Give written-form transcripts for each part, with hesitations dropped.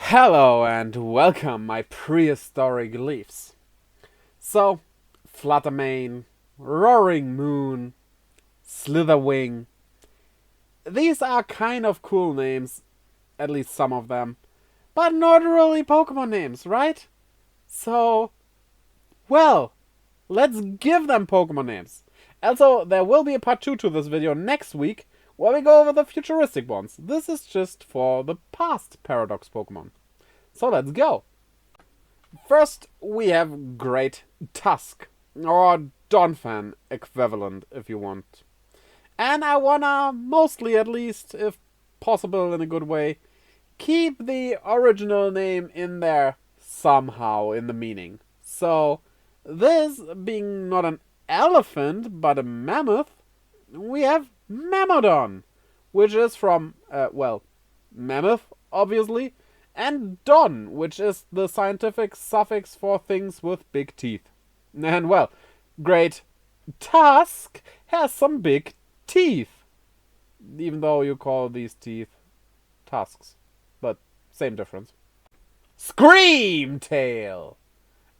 Hello and welcome, my prehistoric leaves. So, Fluttermane, Roaring Moon, Slitherwing. These are kind of cool names, at least some of them, but not really Pokemon names, right? So, well, let's give them Pokemon names. Also, there will be a part 2 to this video next week, where we go over the futuristic ones. This is just for the past Paradox Pokemon. So let's go. First, we have Great Tusk, or Donphan equivalent if you want. And I wanna, mostly at least, if possible in a good way, keep the original name in there somehow in the meaning. So, this being not an elephant but a mammoth, we have Mammodon, which is from, mammoth, obviously, and don, which is the scientific suffix for things with big teeth. And well, Great Tusk has some big teeth, even though you call these teeth tusks, but same difference. Screamtail!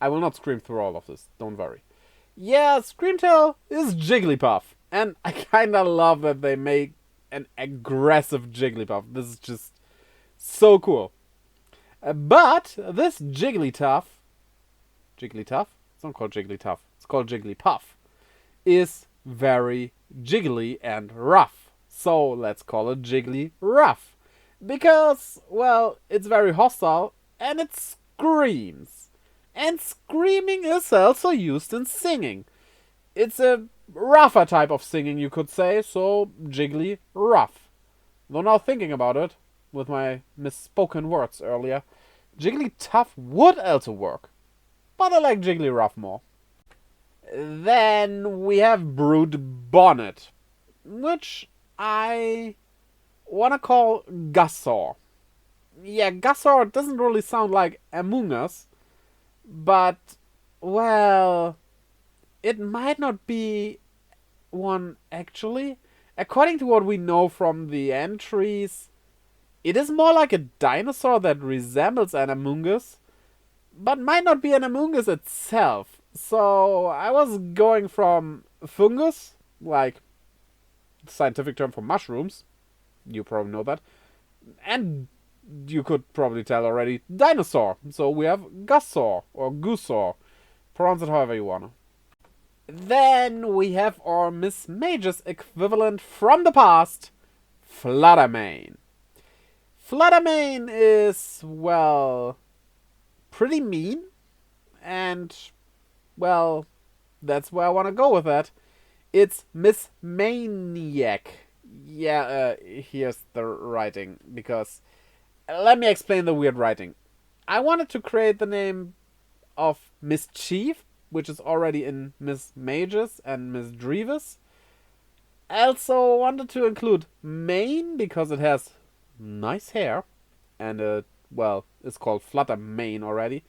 I will not scream through all of this, don't worry. Yeah, Screamtail is Jigglypuff, and I kinda love that they make an aggressive Jigglypuff. This is just so cool. But this Jigglytuff, it's not called Jigglytuff, it's called Jigglypuff, is very jiggly and rough. So let's call it Jigglyruff. Because, well, it's very hostile and it screams. And screaming is also used in singing. It's a rougher type of singing, you could say, so Jigglyruff. Though now thinking about it, with my misspoken words earlier, Jigglytuff would also work. But I like Jigglyruff more. Then we have Brood Bonnet, which I wanna call Gussaw. Yeah, Gussaw doesn't really sound like Among Us, but, well, it might not be one actually. According to what we know from the entries, it is more like a dinosaur that resembles an Among Us, but might not be an Among Us itself. So I was going from fungus, like the scientific term for mushrooms, you probably know that, and you could probably tell already, dinosaur. So we have Gussaw, or Goosaw, pronounce it however you wanna. Then we have our Miss Mage's equivalent from the past, Fluttermane. Fluttermane is, well, pretty mean, and, well, that's where I want to go with that. It's Miss Maniac. Yeah, here's the writing, because, let me explain the weird writing. I wanted to create the name of Mischief, which is already in Miss Mage's and Miss Drevis. I also wanted to include Mane, because it has nice hair, and well, it's called Fluttermane already,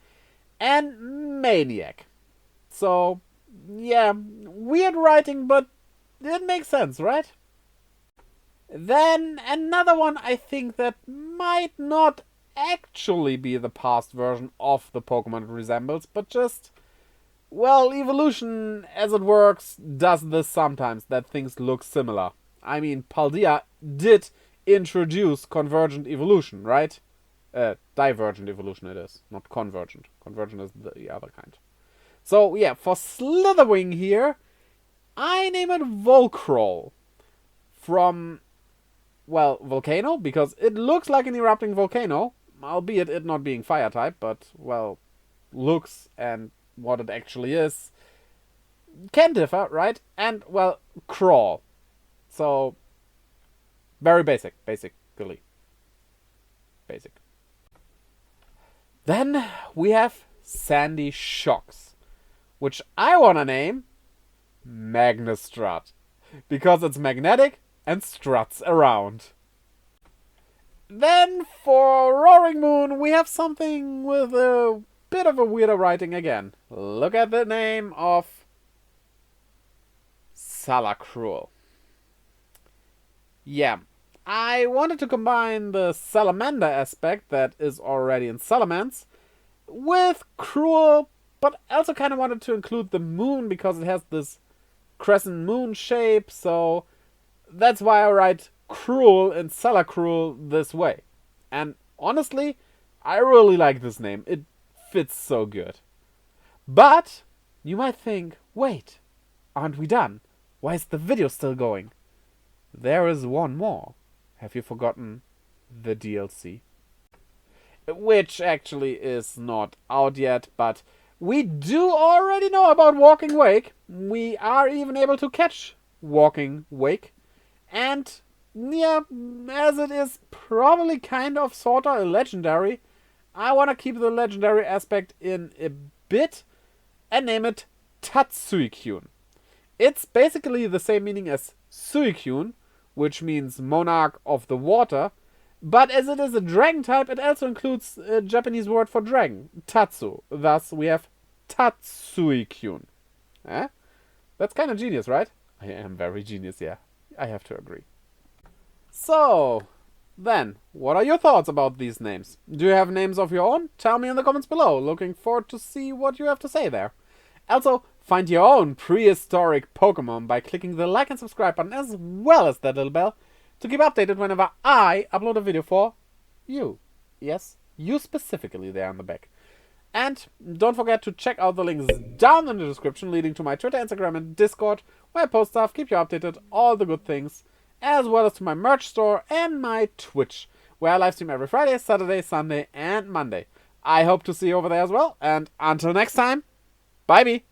and Maniac. So, yeah, weird writing, but it makes sense, right? Then another one I think that might not actually be the past version of the Pokemon it resembles, but just, well, evolution as it works does this sometimes, that things look similar. I mean, Paldea did introduce convergent evolution, right? Divergent evolution it is, not convergent. Convergent is the other kind. So, yeah, for Slitherwing here, I name it Volcroll. From, well, Volcano, because it looks like an erupting volcano, albeit it not being fire type, but, well, looks and what it actually is can differ, right? And, well, Crawl. So, very basically. Basic. Then we have Sandy Shocks, which I wanna name Magnestrut, because it's magnetic and struts around. Then for Roaring Moon, we have something with a bit of a weirder writing again. Look at the name of Salacruel. Yeah, I wanted to combine the salamander aspect that is already in salamanders with cruel, but I also kind of wanted to include the moon because it has this crescent moon shape, so that's why I write cruel and Salacruel this way. And honestly, I really like this name. It fits so good. But you might think, wait, aren't we done? Why is the video still going? There is one more. Have you forgotten the DLC? Which actually is not out yet, but we do already know about Walking Wake. We are even able to catch Walking Wake. And yeah, as it is probably kind of sorta a legendary, I want to keep the legendary aspect in a bit and name it Tatsuikyun. It's basically the same meaning as Suikyun, which means monarch of the water, but as it is a dragon type, it also includes a Japanese word for dragon, Tatsu. Thus, we have Tatsuikyun. Eh? That's kind of genius, right? I am very genius, yeah. I have to agree. So, then, what are your thoughts about these names? Do you have names of your own? Tell me in the comments below. Looking forward to see what you have to say there. Also, find your own prehistoric Pokemon by clicking the like and subscribe button as well as that little bell to keep updated whenever I upload a video for you. Yes, you specifically there on the back. And don't forget to check out the links down in the description leading to my Twitter, Instagram, and Discord, where I post stuff, keep you updated, all the good things, as well as to my merch store and my Twitch, where I live stream every Friday, Saturday, Sunday, and Monday. I hope to see you over there as well, and until next time, bye-bye!